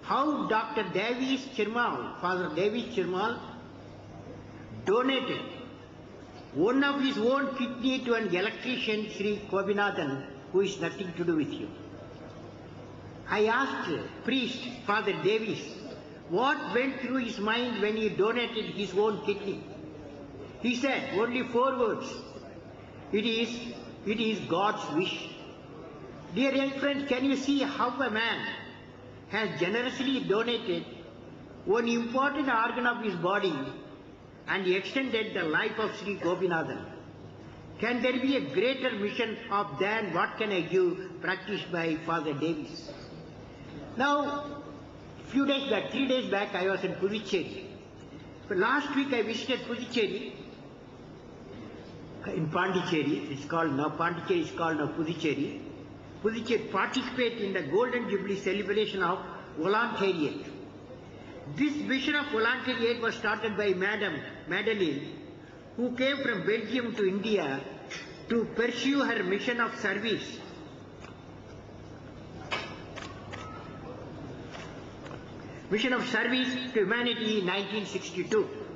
how Dr. Davis Chirmal, Father Davis Chirmal, donated one of his own kidney to an electrician, Sri Gopinathan, who is nothing to do with you. I asked priest Father Davis what went through his mind when he donated his own kidney. He said only 4 words. It is God's wish. Dear young friends, can you see how a man has generously donated one important organ of his body and extended the life of Sri Gopinathan? Can there be a greater mission of than what can I give practiced by Father Davis? Now, 3 days back, I was in Puducherry. So last week I visited Puducherry in Pondicherry. It's called now Pondicherry is called now Puducherry. Puducherry participate in the Golden Jubilee celebration of Volontariate. This mission of Volontariate was started by Madam Madeline, who came from Belgium to India to pursue her mission of service. Mission of service to humanity in 1962.